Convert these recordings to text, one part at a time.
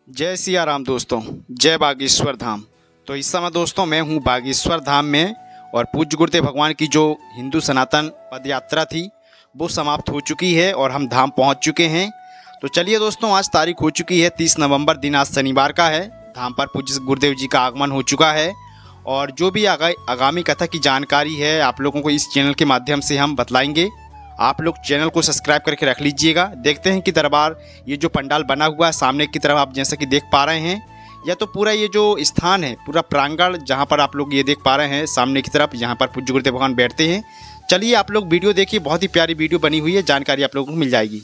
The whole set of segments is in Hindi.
जय सिया राम दोस्तों, जय बागेश्वर धाम। तो इस समय दोस्तों मैं हूँ बागेश्वर धाम में और पूज्य गुरुदेव भगवान की जो हिंदू सनातन पद यात्रा थी वो समाप्त हो चुकी है और हम धाम पहुँच चुके हैं। तो चलिए दोस्तों, आज तारीख हो चुकी है 30 नवंबर, दिन आज शनिवार का है। धाम पर पूज्य गुरुदेव जी का आगमन हो चुका है और जो भी आगामी कथा की जानकारी है आप लोगों को इस चैनल के माध्यम से हम बतलाएंगे। आप लोग चैनल को सब्सक्राइब करके रख लीजिएगा। देखते हैं कि दरबार ये जो पंडाल बना हुआ है सामने की तरफ आप जैसा कि देख पा रहे हैं, या तो पूरा ये जो स्थान है, पूरा प्रांगण जहाँ पर आप लोग ये देख पा रहे हैं सामने की तरफ, यहाँ पर पूज्य गुरुदेव भगवान बैठते हैं। चलिए आप लोग वीडियो देखिए, बहुत ही प्यारी वीडियो बनी हुई है, जानकारी आप लोगों को मिल जाएगी।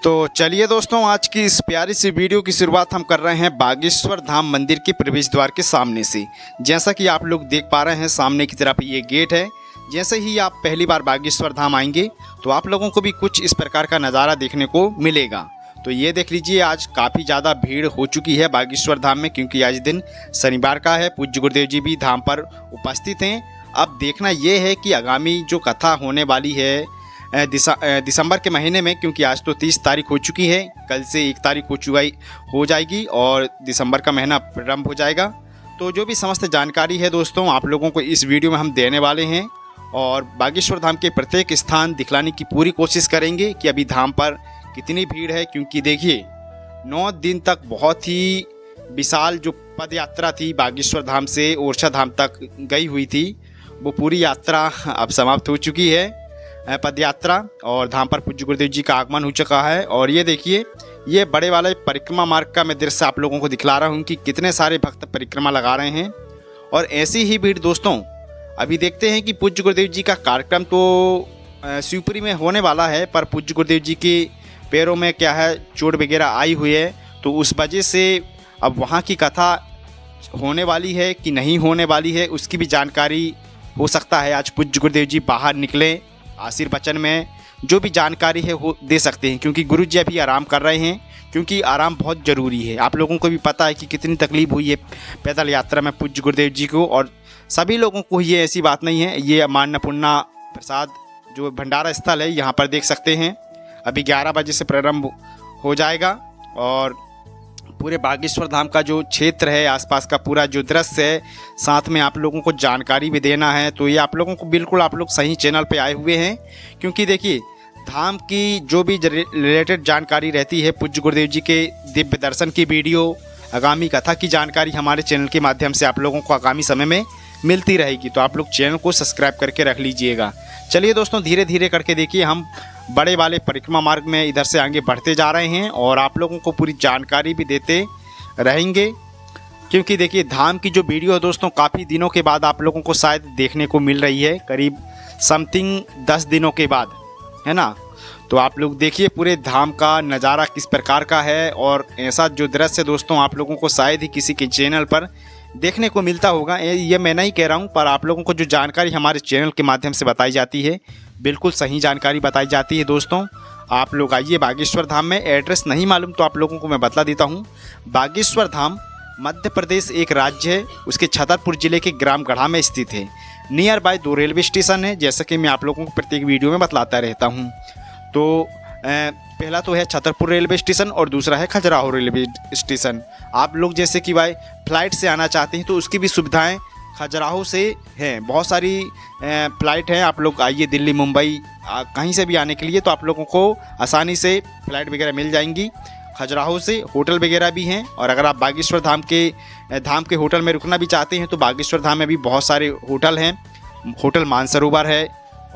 तो चलिए दोस्तों, आज की इस प्यारी सी वीडियो की शुरुआत हम कर रहे हैं बागेश्वर धाम मंदिर के प्रवेश द्वार के सामने से। जैसा कि आप लोग देख पा रहे हैं सामने की तरफ ये गेट है। जैसे ही आप पहली बार बागेश्वर धाम आएंगे तो आप लोगों को भी कुछ इस प्रकार का नज़ारा देखने को मिलेगा। तो ये देख लीजिए, आज काफ़ी ज़्यादा भीड़ हो चुकी है बागेश्वर धाम में, क्योंकि आज दिन शनिवार का है। पूज्य गुरुदेव जी भी धाम पर उपस्थित हैं। अब देखना ये है कि आगामी जो कथा होने वाली है दिसंबर के महीने में, क्योंकि आज तो 30 तारीख हो चुकी है, कल से 1 तारीख हो जाएगी और दिसंबर का महीना प्रारंभ हो जाएगा। तो जो भी समस्त जानकारी है दोस्तों आप लोगों को इस वीडियो में हम देने वाले हैं और बागेश्वर धाम के प्रत्येक स्थान दिखलाने की पूरी कोशिश करेंगे कि अभी धाम पर कितनी भीड़ है। क्योंकि देखिए 9 दिन तक बहुत ही विशाल जो पद यात्रा थी बागेश्वर धाम से ओरछा धाम तक गई हुई थी, वो पूरी यात्रा अब समाप्त हो चुकी है पद यात्रा, और धाम पर पूज्य गुरुदेव जी का आगमन हो चुका है। और ये देखिए, ये बड़े वाले परिक्रमा मार्ग का मैं दृश्य आप लोगों को दिखला रहा हूँ कि कितने सारे भक्त परिक्रमा लगा रहे हैं और ऐसी ही भीड़ दोस्तों अभी देखते हैं कि पूज्य गुरुदेव जी का कार्यक्रम तो शिवपुरी में होने वाला है, पर पूज्य गुरुदेव जी के पैरों में क्या है, चोट वगैरह आई हुई है, तो उस वजह से अब वहाँ की कथा होने वाली है कि नहीं होने वाली है उसकी भी जानकारी हो सकता है आज पूज्य गुरुदेव जी बाहर निकले आशीर्वचन में जो भी जानकारी है वो दे सकते हैं। क्योंकि गुरु जी अभी आराम कर रहे हैं, क्योंकि आराम बहुत ज़रूरी है। आप लोगों को भी पता है कि कितनी तकलीफ हुई है पैदल यात्रा में पूज्य गुरुदेव जी को, और सभी लोगों को ये ऐसी बात नहीं है। ये मा अन्नपूर्णा प्रसाद जो भंडारा स्थल है यहाँ पर देख सकते हैं, अभी 11 बजे से प्रारंभ हो जाएगा और पूरे बागेश्वर धाम का जो क्षेत्र है, आसपास का पूरा जो दृश्य है, साथ में आप लोगों को जानकारी भी देना है। तो ये आप लोगों को बिल्कुल आप लोग सही चैनल पे आए हुए हैं, क्योंकि देखिए धाम की जो भी रिलेटेड जानकारी रहती है, पूज्य गुरुदेव जी के दिव्य दर्शन की वीडियो, आगामी कथा की जानकारी हमारे चैनल के माध्यम से आप लोगों को आगामी समय में मिलती रहेगी। तो आप लोग चैनल को सब्सक्राइब करके रख लीजिएगा। चलिए दोस्तों, धीरे धीरे करके देखिए हम बड़े वाले परिक्रमा मार्ग में इधर से आगे बढ़ते जा रहे हैं और आप लोगों को पूरी जानकारी भी देते रहेंगे। क्योंकि देखिए धाम की जो वीडियो है दोस्तों काफ़ी दिनों के बाद आप लोगों को शायद देखने को मिल रही है, करीब समथिंग 10 दिनों के बाद, है ना। तो आप लोग देखिए पूरे धाम का नज़ारा किस प्रकार का है, और ऐसा जो दृश्य दोस्तों आप लोगों को शायद ही किसी के चैनल पर देखने को मिलता होगा। ये मैं नहीं कह रहा हूँ, पर आप लोगों को जो जानकारी हमारे चैनल के माध्यम से बताई जाती है बिल्कुल सही जानकारी बताई जाती है। दोस्तों आप लोग आइए बागेश्वर धाम में। एड्रेस नहीं मालूम तो आप लोगों को मैं बतला देता हूँ। बागेश्वर धाम मध्य प्रदेश एक राज्य है, उसके छतरपुर जिले के ग्राम गढ़ा में स्थित है। नियर बाय 2 रेलवे स्टेशन है, जैसा कि मैं आप लोगों को प्रत्येक वीडियो में बतलाता रहता हूँ। तो पहला तो है छतरपुर रेलवे स्टेशन और दूसरा है खजुराहो रेलवे स्टेशन। आप लोग जैसे कि भाई फ्लाइट से आना चाहते हैं तो उसकी भी सुविधाएं खजुराहो से हैं, बहुत सारी फ़्लाइट हैं। आप लोग आइए दिल्ली, मुंबई, कहीं से भी आने के लिए तो आप लोगों को आसानी से फ़्लाइट वगैरह मिल जाएंगी। खजुराहो से होटल वगैरह भी हैं, और अगर आप बागेश्वर धाम के होटल में रुकना भी चाहते हैं तो बागेश्वर धाम में भी बहुत सारे होटल हैं। होटल मानसरोवर है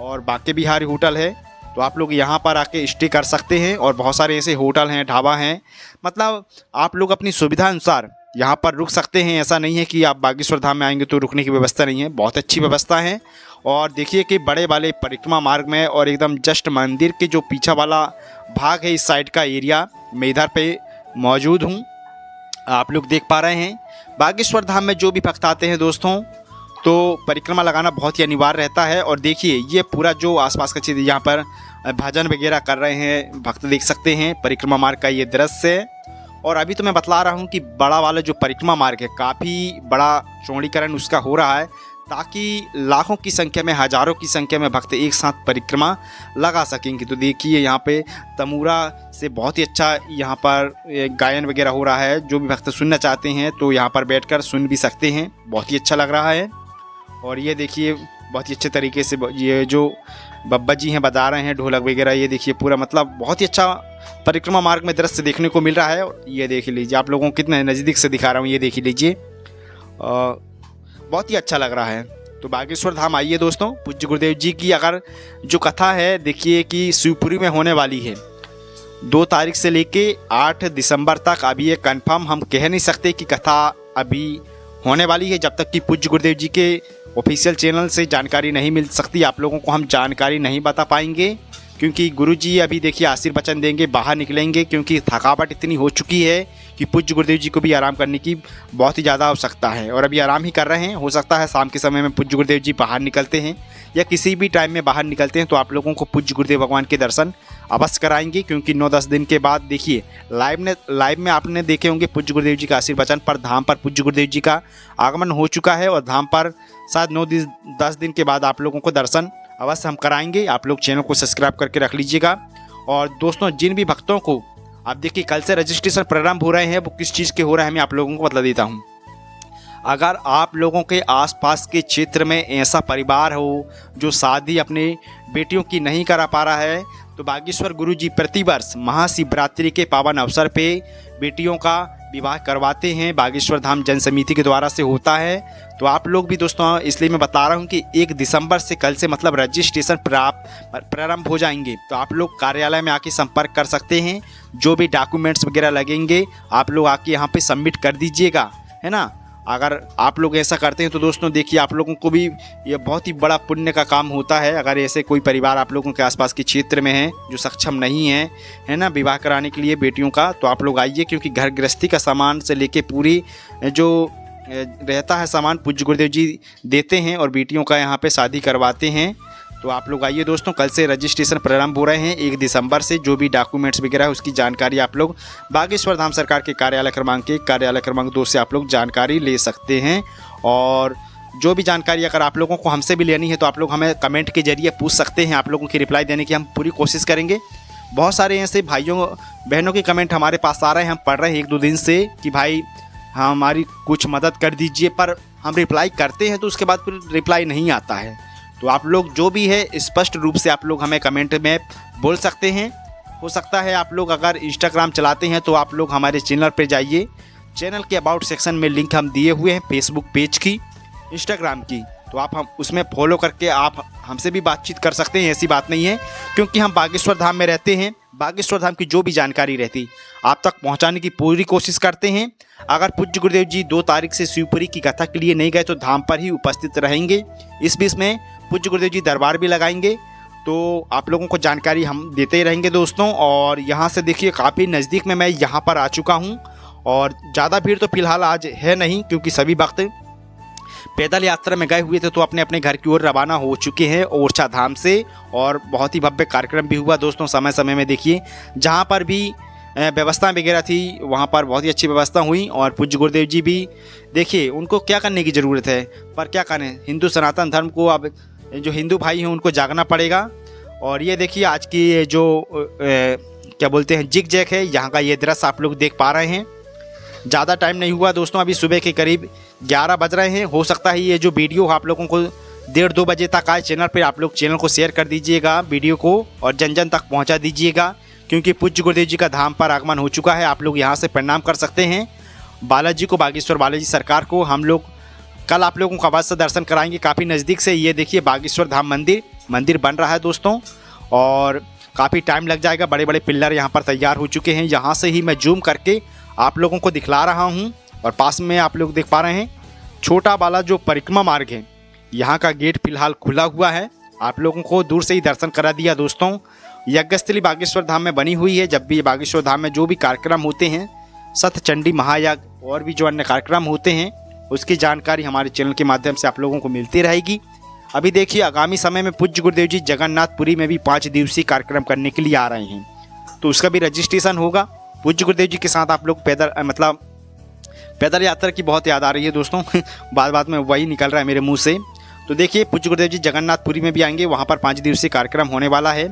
और बांके बिहारी होटल है, तो आप लोग यहाँ पर आके स्टे कर सकते हैं। और बहुत सारे ऐसे होटल हैं, ढाबा हैं, मतलब आप लोग अपनी सुविधा अनुसार यहाँ पर रुक सकते हैं। ऐसा नहीं है कि आप बागेश्वर धाम में आएंगे तो रुकने की व्यवस्था नहीं है, बहुत अच्छी व्यवस्था है। और देखिए कि बड़े वाले परिक्रमा मार्ग में और एकदम जस्ट मंदिर के जो पीछा वाला भाग है, इस साइड का एरिया मैं इधर पे मौजूद हूँ, आप लोग देख पा रहे हैं। बागेश्वर धाम में जो भी भक्त आते हैं दोस्तों तो परिक्रमा लगाना बहुत ही अनिवार्य रहता है। और देखिए ये पूरा जो आसपास का क्षेत्र, यहाँ पर भजन वगैरह कर रहे हैं भक्त, देख सकते हैं परिक्रमा मार्ग का ये दृश्य है। और अभी तो मैं बतला रहा हूँ कि बड़ा वाला जो परिक्रमा मार्ग है काफ़ी बड़ा चौड़ीकरण उसका हो रहा है, ताकि लाखों की संख्या में, हज़ारों की संख्या में भक्त एक साथ परिक्रमा लगा सकेंगे। तो देखिए यहाँ पे तमूरा से बहुत ही अच्छा यहाँ पर गायन वगैरह हो रहा है। जो भी भक्त सुनना चाहते हैं तो यहाँ पर बैठकर सुन भी सकते हैं, बहुत ही अच्छा लग रहा है। और ये देखिए बहुत ही अच्छे तरीके से ये जो बब्बा जी हैं बजा रहे हैं ढोलक वगैरह। ये देखिए पूरा मतलब बहुत ही अच्छा परिक्रमा मार्ग में दृश्य देखने को मिल रहा है। ये देख लीजिए, आप लोगों को कितने नज़दीक से दिखा रहा हूँ, ये देख लीजिए, बहुत ही अच्छा लग रहा है। तो बागेश्वर धाम आइए दोस्तों। पूज्य गुरुदेव जी की अगर जो कथा है देखिए कि शिवपुरी में होने वाली है 2 तारीख से लेके 8 दिसंबर तक। अभी ये कंफर्म हम कह नहीं सकते कि कथा अभी होने वाली है जब तक कि पूज्य गुरुदेव जी के ऑफिशियल चैनल से जानकारी नहीं मिल सकती। आप लोगों को हम जानकारी नहीं बता पाएंगे क्योंकि गुरुजी अभी देखिए आशीर्वचन देंगे, बाहर निकलेंगे, क्योंकि थकावट इतनी हो चुकी है कि पूज्य गुरुदेव जी को भी आराम करने की बहुत ही ज़्यादा आवश्यकता है और अभी आराम ही कर रहे हैं। हो सकता है शाम के समय में पूज्य गुरुदेव जी बाहर निकलते हैं या किसी भी टाइम में बाहर निकलते हैं तो आप लोगों को पूज्य गुरुदेव भगवान के दर्शन अवश्य कराएंगे। क्योंकि 9-10 दिन के बाद देखिए लाइव में आपने देखे होंगे पूज्य गुरुदेव जी का आशीर्वचन पर धाम पर पूज्य गुरुदेव जी का आगमन हो चुका है और धाम पर शायद 9-10 दिन के बाद आप लोगों को दर्शन अवश्य हम कराएंगे। आप लोग चैनल को सब्सक्राइब करके रख लीजिएगा। और दोस्तों जिन भी भक्तों को आप देखिए कल से रजिस्ट्रेशन प्रारंभ हो रहे हैं वो किस चीज़ के हो रहे हैं मैं आप लोगों को बता देता हूँ। अगर आप लोगों के आसपास के क्षेत्र में ऐसा परिवार हो जो शादी अपने बेटियों की नहीं करा पा रहा है तो बागेश्वर गुरुजी प्रतिवर्ष महाशिवरात्रि के पावन अवसर पे बेटियों का विवाह करवाते हैं। बागेश्वर धाम जन समिति के द्वारा से होता है। तो आप लोग भी दोस्तों, इसलिए मैं बता रहा हूँ कि 1 दिसंबर से कल से मतलब रजिस्ट्रेशन प्रारंभ हो जाएंगे। तो आप लोग कार्यालय में आके संपर्क कर सकते हैं। जो भी डॉक्यूमेंट्स वगैरह लगेंगे आप लोग आके यहाँ पे सबमिट कर दीजिएगा, है ना। अगर आप लोग ऐसा करते हैं तो दोस्तों देखिए आप लोगों को भी ये बहुत ही बड़ा पुण्य का काम होता है। अगर ऐसे कोई परिवार आप लोगों के आसपास के क्षेत्र में है जो सक्षम नहीं है ना विवाह कराने के लिए बेटियों का, तो आप लोग आइए। क्योंकि घर गृहस्थी का सामान से लेके पूरी जो रहता है सामान पूज्य गुरुदेव जी देते हैं और बेटियों का यहाँ पे शादी करवाते हैं। तो आप लोग आइए दोस्तों, कल से रजिस्ट्रेशन प्रारंभ हो रहे हैं 1 दिसंबर से। जो भी डॉक्यूमेंट्स वगैरह है उसकी जानकारी आप लोग बागेश्वर धाम सरकार के कार्यालय क्रमांक 1 कार्यालय क्रमांक 2 से आप लोग जानकारी ले सकते हैं। और जो भी जानकारी अगर आप लोगों को हमसे भी लेनी है तो आप लोग हमें कमेंट के जरिए पूछ सकते हैं। आप लोगों की रिप्लाई देने की हम पूरी कोशिश करेंगे। बहुत सारे ऐसे भाइयों बहनों के कमेंट हमारे पास आ रहे हैं, हम पढ़ रहे हैं 1-2 दिन से कि भाई हमारी कुछ मदद कर दीजिए, पर हम रिप्लाई करते हैं तो उसके बाद फिर रिप्लाई नहीं आता है। तो आप लोग जो भी है स्पष्ट रूप से आप लोग हमें कमेंट में बोल सकते हैं। हो सकता है आप लोग अगर इंस्टाग्राम चलाते हैं तो आप लोग हमारे चैनल पर जाइए। चैनल के अबाउट सेक्शन में लिंक हम दिए हुए हैं फेसबुक पेज की, इंस्टाग्राम की, तो आप हम उसमें फॉलो करके आप हमसे भी बातचीत कर सकते हैं। ऐसी बात नहीं है, क्योंकि हम बागेश्वर धाम में रहते हैं। बागेश्वर धाम की जो भी जानकारी रहती आप तक पहुंचाने की पूरी कोशिश करते हैं। अगर पूज्य गुरुदेव जी 2 तारीख से शिवपुरी की कथा के लिए नहीं गए तो धाम पर ही उपस्थित रहेंगे। इस बीच में पूज्य गुरुदेव जी दरबार भी लगाएंगे, तो आप लोगों को जानकारी हम देते ही रहेंगे दोस्तों। और यहाँ से देखिए काफ़ी नज़दीक में मैं यहाँ पर आ चुका हूँ और ज़्यादा भीड़ तो फिलहाल आज है नहीं, क्योंकि सभी वक्त पैदल यात्रा में गए हुए थे तो अपने अपने घर की ओर रवाना हो चुके हैं ओरछा धाम से। और बहुत ही भव्य कार्यक्रम भी हुआ दोस्तों। समय समय में देखिए जहाँ पर भी व्यवस्था वगैरह थी वहाँ पर बहुत ही अच्छी व्यवस्था हुई। और पूज्य गुरुदेव जी भी देखिए उनको क्या करने की ज़रूरत है, पर क्या करें, हिंदू सनातन धर्म को अब जो हिंदू भाई हैं उनको जागना पड़ेगा। और ये देखिए आज की जो क्या बोलते हैं जिग जैक है, यहाँ का ये दृश्य आप लोग देख पा रहे हैं। ज़्यादा टाइम नहीं हुआ दोस्तों, अभी सुबह के करीब 11 बज रहे हैं। हो सकता है ये जो वीडियो आप लोगों को 1:30-2 बजे तक आए चैनल पे। आप लोग चैनल को शेयर कर दीजिएगा वीडियो को और जन जन तक पहुंचा दीजिएगा, क्योंकि पूज्य गुरुदेव जी का धाम पर आगमन हो चुका है। आप लोग यहां से प्रणाम कर सकते हैं बालाजी को, बागेश्वर बालाजी सरकार को। हम लोग कल आप लोगों को अवश्य दर्शन कराएंगे काफ़ी नज़दीक से। ये देखिए बागेश्वर धाम मंदिर बन रहा है दोस्तों और काफ़ी टाइम लग जाएगा। बड़े बड़े पिल्लर यहाँ पर तैयार हो चुके हैं। यहाँ से ही मैं जूम करके आप लोगों को दिखला रहा हूँ। और पास में आप लोग देख पा रहे हैं छोटा वाला जो परिक्रमा मार्ग है, यहाँ का गेट फिलहाल खुला हुआ है। आप लोगों को दूर से ही दर्शन करा दिया दोस्तों। यज्ञस्थली बागेश्वर धाम में बनी हुई है। जब भी बागेश्वर धाम में जो भी कार्यक्रम होते हैं, सतचंडी महायज्ञ और भी जो अन्य कार्यक्रम होते हैं, उसकी जानकारी हमारे चैनल के माध्यम से आप लोगों को मिलती रहेगी। अभी देखिए आगामी समय में पूज्य गुरुदेव जी जगन्नाथपुरी में भी 5 दिवसीय कार्यक्रम करने के लिए आ रहे हैं, तो उसका भी रजिस्ट्रेशन होगा। पूज्य गुरुदेव जी के साथ आप लोग पैदल यात्रा की बहुत याद आ रही है दोस्तों। बात में वही निकल रहा है मेरे मुंह से। तो देखिए पूज्य गुरुदेव जी जगन्नाथपुरी में भी आएंगे, वहाँ पर 5 दिवसीय कार्यक्रम होने वाला है।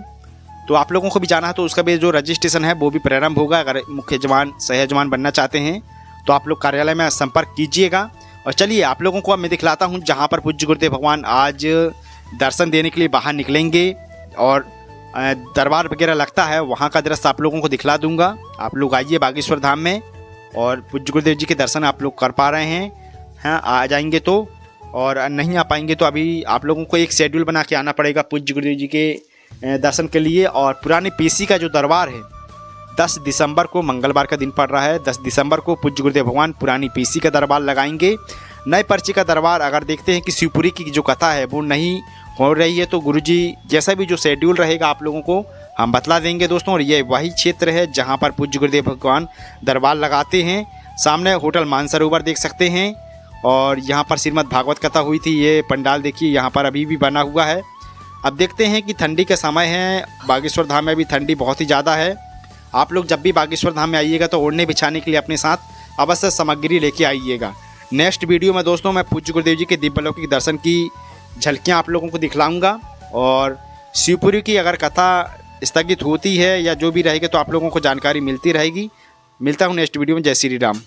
तो आप लोगों को भी जाना है तो उसका भी जो रजिस्ट्रेशन है वो भी प्रारंभ होगा। अगर मुख्य जवान सह जवान बनना चाहते हैं तो आप लोग कार्यालय में संपर्क कीजिएगा। और चलिए आप लोगों को अब मैं दिखलाता हूँ जहाँ पर पूज्य गुरुदेव भगवान आज दर्शन देने के लिए बाहर निकलेंगे और दरबार वगैरह लगता है, वहाँ का दृश्य आप लोगों को दिखला दूंगा। आप लोग आइए बागेश्वर धाम में और पूज्य गुरुदेव जी के दर्शन आप लोग कर पा रहे हैं। हाँ, आ जाएंगे तो, और नहीं आ पाएंगे तो अभी आप लोगों को एक शेड्यूल बना के आना पड़ेगा पूज्य गुरुदेव जी के दर्शन के लिए। और पुरानी पीसी का जो दरबार है 10 दिसंबर को, मंगलवार का दिन पड़ रहा है, 10 दिसंबर को पूज्य गुरुदेव भगवान पुरानी पीसी का दरबार लगाएंगे। नए पर्ची का दरबार अगर देखते हैं कि शिवपुरी की जो कथा है वो नहीं हो रही है तो गुरुजी जैसा भी जो शेड्यूल रहेगा आप लोगों को हम बतला देंगे दोस्तों। और ये वही क्षेत्र है जहाँ पर पूज्य गुरुदेव भगवान दरबार लगाते हैं। सामने होटल मानसरोवर देख सकते हैं और यहाँ पर श्रीमद् भागवत कथा हुई थी। ये पंडाल देखिए यहाँ पर अभी भी बना हुआ है। अब देखते हैं कि ठंडी का समय है, बागेश्वर धाम में भी ठंडी बहुत ही ज़्यादा है। आप लोग जब भी बागेश्वर धाम में आइएगा तो ओढ़ने बिछाने के लिए अपने साथ अवश्य सामग्री लेके आइएगा। नेक्स्ट वीडियो में दोस्तों मैं पूज्य गुरुदेव जी के दिव्यलौकिक दर्शन की झलकियाँ आप लोगों को दिखलाऊंगा। और शिवपुरी की अगर कथा स्थगित होती है या जो भी रहेगा तो आप लोगों को जानकारी मिलती रहेगी। मिलता हूँ नेक्स्ट वीडियो में। जय श्री राम।